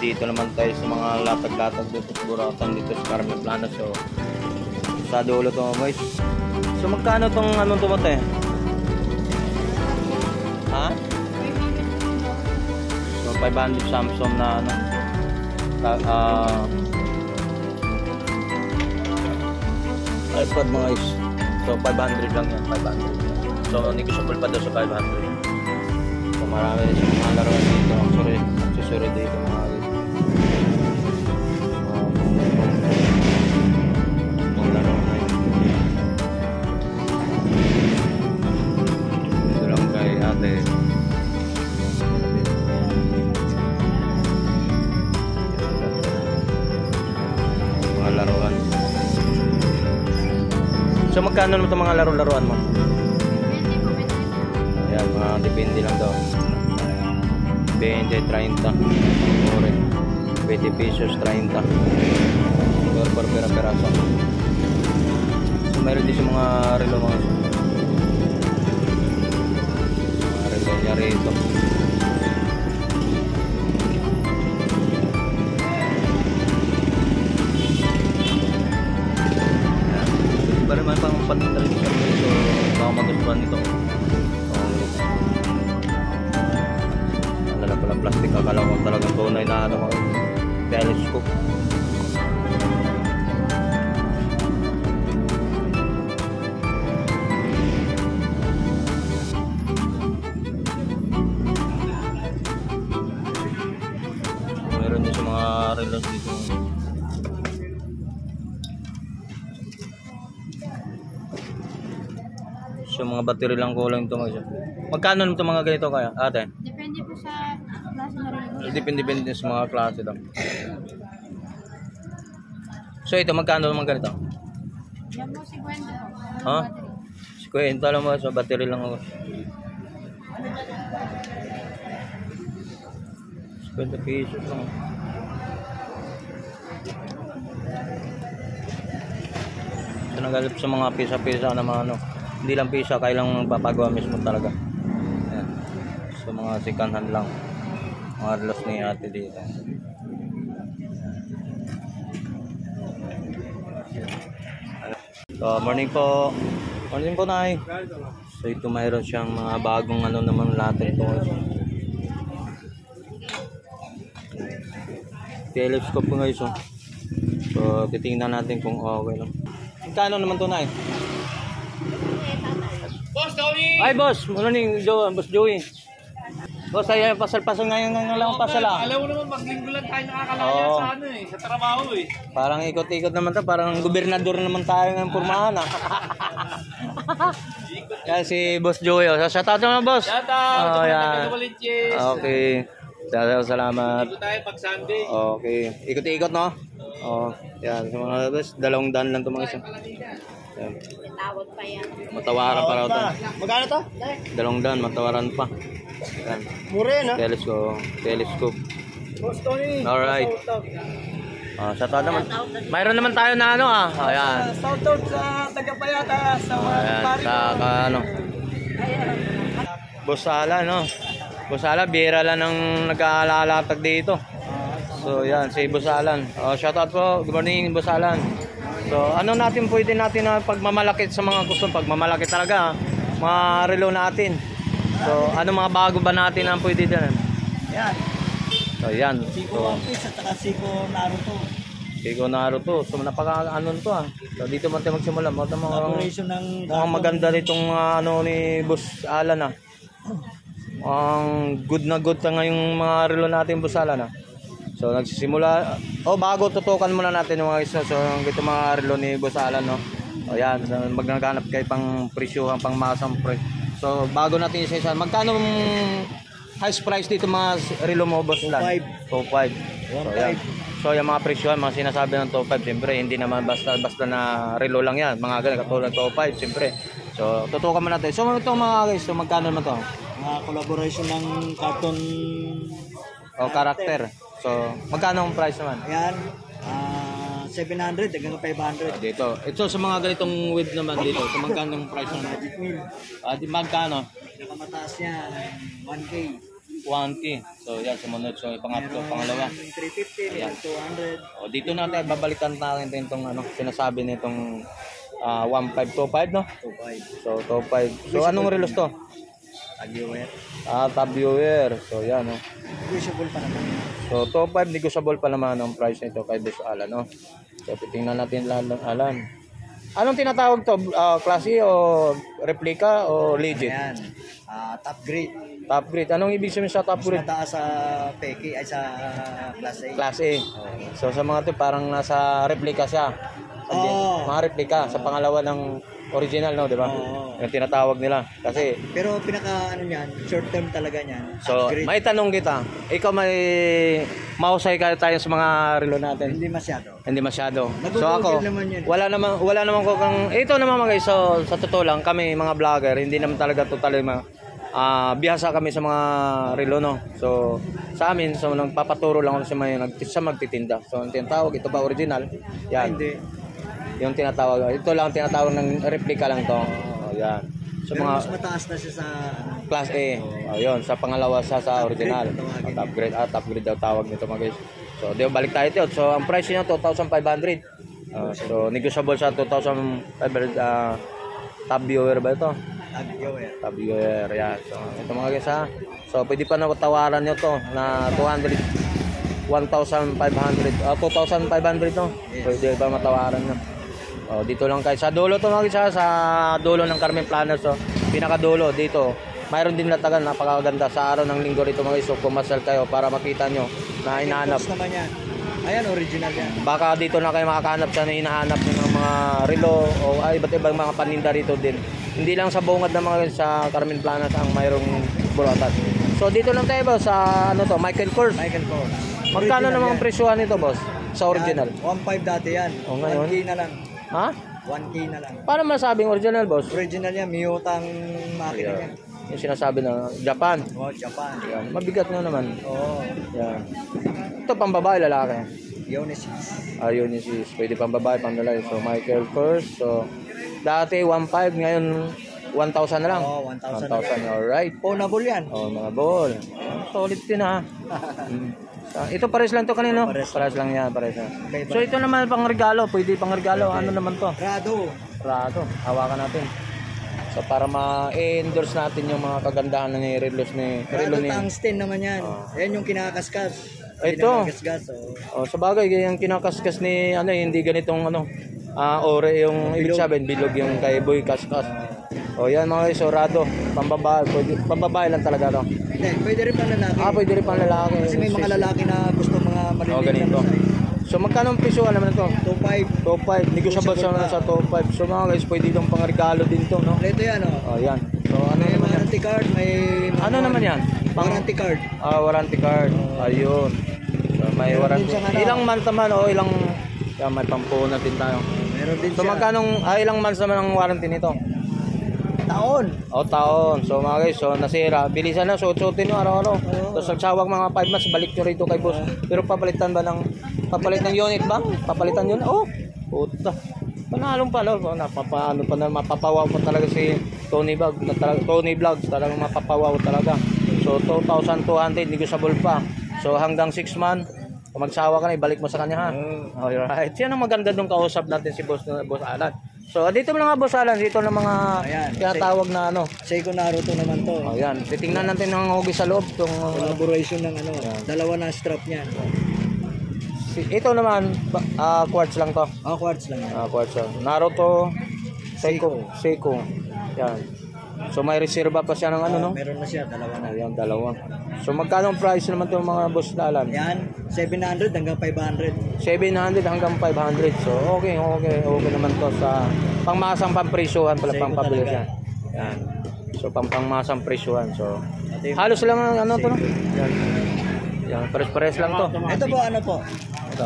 dito naman tayo sa mga latag-latag dito sa Buratan dito sa Carmen Plana. So sa dulo to guys. So magkano tong anong tumate? Ha? So 500 Samsung na ano iPod mga guys. So 500 lang yan, 500. So negotiable pa daw sa 500. So marami rin sa mga laruan dito. Susunod dito mga guys. Mga laruan na yun. Dito lang kay ate. Mga laruan. So magkano naman itong mga laro-laruan mo? Ayan, mga depende lang daw. 20, 30 ore. 20 pesos, 30 per pera-peraso. So mayroon din sa mga relo mga relo niya rito. Para naman pang pantalin sa mga ito, baka magustuhan nito. Ano na pala plastic, akala ko talagang tunay na ano ko, telescope. Meron din sa mga relos dito. So mga battery lang kulang ito mga. Magkano naman ito mga ganito kaya ate? Depende po sa klase na rin. Depende sa mga klase daw. So ito magkano naman ganito? Yan po 50 po. Ha? 50 lang mo sa battery lang ako. 50 pesos lang. So nagalip sa mga pisa-pisa na mga ano. Hindi lang pisa, kailang papagawa mismo talaga. Ayan. So mga second hand lang. Mga relos ni ate dito. So morning po. Morning po nay. So ito mayroon siyang mga bagong ano naman lahat ito. Telescope po guys. So titingnan natin kung okay lang. Magkano naman ito nay? Boss Joey! Ay boss, morning Boss Joey. Boss, ay pasal-pasal ngayon ng lang pasal ah. Alam mo naman, maglinggo lang tayo nakakalaya sa ano eh, sa trabaho eh. Parang ikot-ikot naman to, parang gobernador naman tayo ng pormahan ah. Yan si Boss Joey. Oh. Shout out naman boss. Shout out! Oh, yan. Okay. Salamat. Dito tayo pag Sunday. Okay. Ikot-ikot no? Oh, yan. So, mga boss, 200 lang to mga isa. Yan. Tawag pa yan. Matawaran pa raw to. Magkano to? 200, matawaran pa. Yan. Mura yan ha? Telescope. Boss Tony! Alright. Shout out naman. Mayroon naman tayo na ano ah. Ayan. Shout out sa Tagapayata sa mga Ayan. Sa ano. Busala no. Busala, bira lang ng nag-aalalatag dito. So yan, si Busalan. Shout out po. Good morning Busalan. So ano natin pwede natin na pagmamalaki sa mga custom, pagmamalaki talaga mga relo natin. So ano mga bago ba natin ang pwede din? Yan. So yan. Siko One Piece at saka Siko Naruto. Siko Naruto. So napaka ano to ah. So dito man tayo magsimula. Collaboration ng mukhang maganda nitong ano ni Boss Alan ah. Ang good na good na ngayong mga relo natin Boss Alan ah. So nagsisimula. Bago tutukan muna natin yung mga guys. So ito mga relo ni Boss Alan no. O yan, so, magnaganap kayo pang presyohan, pang masang presyo. So bago natin isa-isa, magkano highest price dito mga relo mo Boss Alan? 2.5. So yan. So yung mga presyohan, mga sinasabi ng 2.5, siyempre hindi naman basta na relo lang yan. Mga ganun katulad ng 2.5, siyempre. So tutukan muna natin. So ito mga guys, so magkano naman to? Mga collaboration ng cartoon O karakter. So magkano ang price naman? Ayan, 700 hanggang 500. Dito. Ito sa mga ganitong width naman dito. So magkano ang price naman? Magic Mill. Magkano? Pinakamataas niya, 1K. 1K. So yan, sumunod. So pangatlo, pangalawa. 350, Ayan. 200. O, dito natin babalikan natin itong ano, sinasabi nitong 1525, no? 25. So 25. So anong relos to? Tag-viewer. Tab viewer. So yan, no? Negotiable pa naman. So 25 negotiable pa naman ang price nito kay Boss Alan, no? So titingnan natin Alan. Anong tinatawag to? Class A o replica o legit? Ayan. Top grade. Top grade. Anong ibig sabihin sa top Mas grade? mataas sa Peki ay sa Class A. Class A. So sa mga to parang nasa replica siya. Oo. Mga replica sa pangalawa ng original, no, di ba? Oo. Yung tinatawag nila. Kasi Pero pinaka ano niyan, short term talaga niyan. so Upgrade. may tanong kita. Ikaw may mahusay ka tayo sa mga relo natin. Hindi masyado. Hindi masyado. So Nag-google ako, naman yun. wala naman ko kang ito naman mga guys. So sa totoo lang kami mga vlogger, hindi naman talaga totally bihasa kami sa mga relo, no. So sa amin, so nagpapaturo lang ako sa mga sa magtitinda. So ang tinatawag ito ba original? Yan. Hindi. Yung tinatawag. Ito lang tinatawag ng replica lang to. Oh, yan. So Pero mga mas mataas na siya sa ano. Class A. Ayun, sa pangalawa sa Top original. grade, tawagin. Top grade, top grade daw tawag nito mga guys. So, di balik tayo ito. So, ang price niya 2,500. So, negotiable sa 2,500 top viewer ba ito? Tag-viewer. Top viewer, yan. So, ito mga guys ha. So, pwede pa na tawaran nyo to na 1,500, 2,500 no? Yes. Pwede pa matawaran nyo. Oh, dito lang kayo. Sa dulo to mga guys ha, sa dulo ng Carmen Planas. So, pinakadulo dito. Mayroon din latagan, napakaganda sa araw ng linggo rito mga guys. So, pumasal kayo para makita nyo na hinahanap. Post naman yan. Ayan, original yan. Baka dito na kayo makakahanap sa hinahanap ng mga relo o iba't ibang mga paninda rito din. Hindi lang sa bungad ng mga guys, sa Carmen Planas ang mayroong bulatan. So, dito lang tayo boss sa ano to, Michael Kors. Michael Kors. Magkano Original namang yan. presyuhan nito boss? Sa original? Yan, 1.5 dati yan. O, ngayon? 1K na lang. Ha? 1K na lang. Paano masabing original boss? Original yan, Miyotang makina yan. Yung sinasabi na Japan. Oh, Japan. Yan. Mabigat nga naman. Oo. Yan. Ito pang babae, lalaki. Yonesis. Ayun is pwede pang babae, pang lalaki. So Michael Kors. So dati 1.5, ngayon 1,000 na lang. Oo, 1,000 1,000. Alright. Ponable yan. Oh, mga ball. Solid din ha. Ito pares lang to kanino? Pares lang yan, pares lang. Okay, So ito naman pang regalo, pwede pang regalo. Ano naman to? Rado. Rado. Hawakan natin. So para ma-endorse natin yung mga kagandahan ng relos ni Rado relo ni. tungsten naman yan. Yan yung kinakaskas. Ito. Kinakaskas, oh. Oh, sa bagay yung kinakaskas ni ano hindi ganitong ano ore yung ibig sabihin bilog yung kay Boy Kaskas. Oh, yan mga guys, Rado, pambabae, pambabae lang talaga to. Hindi, pwede rin pang lalaki. Pwede rin pang lalaki. Kasi may mga lalaki na gusto mga Oh, maliliit ganito. na size. So magkano ang presyo naman ito? 2.5. Top 5, negotiable sa top 5. So mga guys, pwede itong pang-regalo din to, no? Ito yan, oh. Oh, yan. So ano May naman yan? warranty card, may... Ano naman yan? Warranty card. Warranty card. Ayun. So, may Meron warranty. din siyang ano. Ilang months naman o ilang yan, may pampunan din tayo. Meron din So siya. magkano ilang months naman ang warranty nito? Taon. Taon. So mga guys, so nasira. Bilisan na, suot-suotin nyo araw-araw. Tapos nagsawag mga 5 months, balik nyo rito kay boss. Pero papalitan ba ng unit ba? Papalitan yun? Oh, puta. Panalong pala. So, napapaano pa na, mapapawaw pa talaga si Tony Vlog. Tony Vlogs, talagang mapapawaw talaga. So 2,200, negotiable pa. So hanggang 6 months, kung magsawa ka na, ibalik mo sa kanya ha. Alright. Yan ang maganda nung kausap natin si Boss Alan. So dito mo lang Boss Alan, dito ng mga Ayan. tinatawag na ano. Seiko Naruto naman to. Oh, yan. Titingnan natin ang hugi sa loob. Collaboration ng ano. Dalawa na strap niyan. Ito naman, quartz lang to. Quartz lang yan. Quartz. Naruto, Seiko. Yan. So may reserva pa siya ng ano, no? Meron na siya, dalawa na. Ayan, dalawa. So magkano ang price naman itong mga Boss Alan? Yan, 700 hanggang 500. 700 hanggang 500. So okay naman to sa pangmasang pampresyuhan pala, Seiko pampabili talaga. siya. Yan. So pangmasang presyuhan. So halos lang ang ano to, no? Yan. Yan, pares-pares lang to. Ito po, ano po? Ito.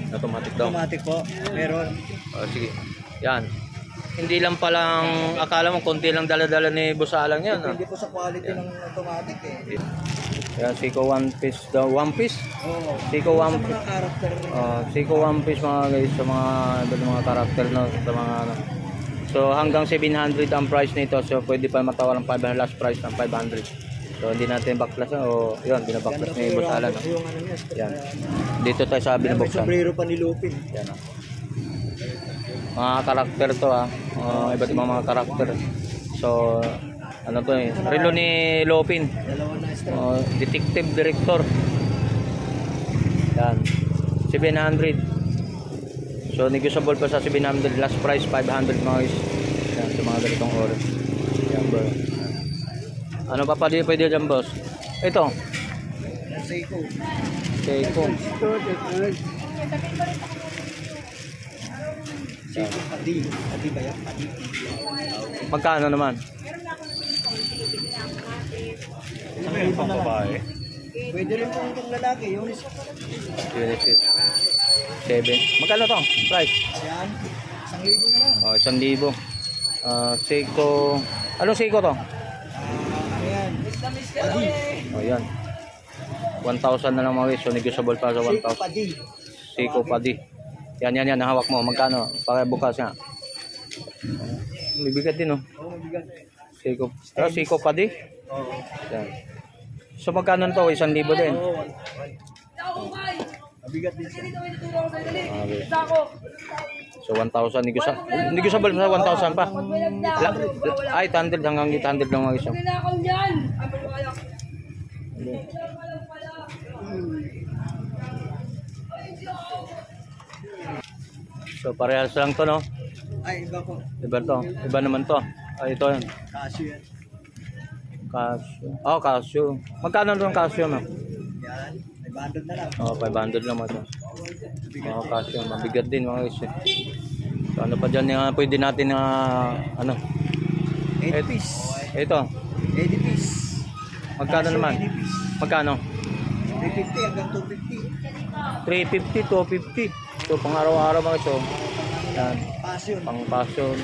Automatic daw. Automatic po. Meron. Sige. Yan. Hindi lang palang akala mo konti lang dala-dala ni Boss Alan yan. Hindi po sa quality ng automatic eh. Yan, Seiko One Piece daw. One Piece? Oo. Seiko Sa One mga Piece. character. Seiko One Piece mga guys sa mga karakter, no, sa mga ano. So hanggang 700 ang price nito. So pwede pa matawar ng 500, last price ng 500. So So hindi natin backflash o yun, binabakflash ni Boss Alan. No? Yung ano niya. Yan. Dito tayo sa May binubuksan. sombrero pa ni Lupin. Yan o. Mga karakter to iba't ibang mga karakter. So, ano to eh. Relo ni Lopin. Dalawa na extra. Detective Director. Yan. 700. So, negotiable pa sa 700. Last price, 500 mga guys. Yan, sa mga ganitong oras. Yan bro. Ano pa pwede dyan boss? Ito. Seiko. Seiko. Seiko Padi. Padi ba yan? Padi. Magkano naman? Pang babae. Pwede rin pong itong lalaki. Yung Uniseat. 7. Magkano to? Price? yan. 1,000 na lang. 1,000. Seiko. Anong Seiko to? Ano yan? Padi. Yan. 1,000 na lang mga guys. So negotiable pa sa Seiko 1,000. Padi. Seiko Padi. Yan. Nahawak mo. Magkano? Pakibukas nga. Bibigat din oh. Oo, mabigat. Seiko Padi. Oo. Yan. So magkano to? 1,000 din. Oo. Mabigat din siya. Okay. So 1,000 negotiable sa 1,000 pa. Ay 800 hanggang 800 lang mga guys. So parehas lang to no. Ay, iba po. Iba to. Iba naman to. Ay ito yan. Casio yan. Casio. Casio. Magkano doon Casio mo? Yan. 500 na lang. 500 lang mo to. Casio. Mabigat din mga guys. So ano pa dyan yung pwede natin na ano? 8 piece. Ito. 80 piece. Magkano Casio naman? 80 piece. Magkano? 350 hanggang 250. 350 to 50. So pang araw-araw mga guys. So, yan. Passion. Pang passion.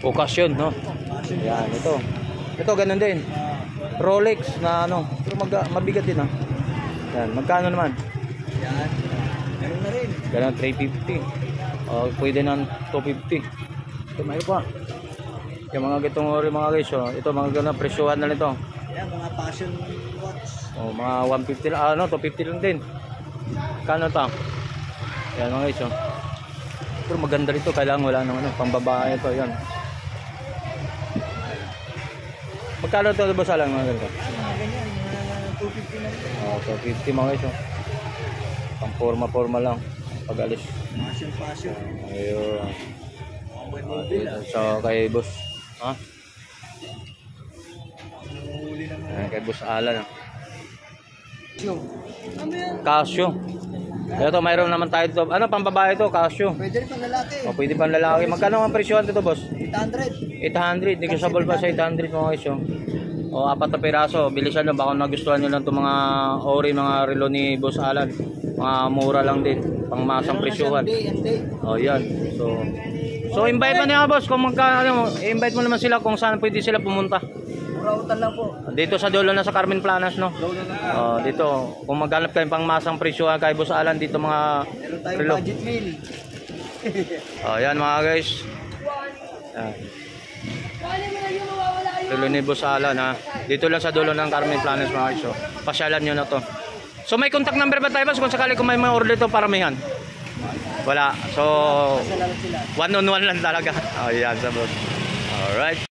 Okasyon no. Passion. Yan ito. Ito ganun din. Rolex na ano. Pero mabigat din Yan. Magkano naman? Yan. Meron na rin. Ganun 350. Pwede ng 250. Ito may pa. Yung mga gitong ori mga guys. Ito mga ganun presyuhan na nito. Yan, mga passion watch. Mga 150 lang. 250 lang din. Kano to? Yan mga guys. Pero maganda rito. Kailangan wala nang pambabae ito. Yan. Magkano ito ba sa lang mga ganito? Mga ganyan, mga 250 na rin. 250 mga guys. Pang forma lang. Pag-alis. Passion. Ayun. May mobile So kay boss. Huli naman. Ayan, kay boss Alan. Casio. Casio. Ito mayroon naman tayo dito. Ano pang babae to? Casio. Pwede rin pang lalaki. Pwede pang lalaki. Magkano ang presyohan dito boss? 800. 800. Negotiable pa sa 800 mga guys. Apat na piraso. Bilisan lang. Baka nagustuhan nyo lang itong mga ori, mga relo ni boss Alan. Mga mura lang din. Pang masang presyohan. Day and day. Yan. So invite mo na boss kung magkano, invite mo naman sila kung saan pwede sila pumunta. Murautan lang po. Dito sa dulo na sa Carmen Planas no. Dito kung maghanap kayo pang masang presyo kay Boss Alan dito mga Meron tayong relo. budget meal. Yan mga guys. Yan. Relo ni Boss Alan Dito lang sa dulo ng Carmen Planas mga guys. Pasyalan nyo na to. So may contact number ba tayo boss kung sakali kung may mga order dito paramihan? Wala. So Salamat sila. one on one lang talaga. Yan sa boss. Alright.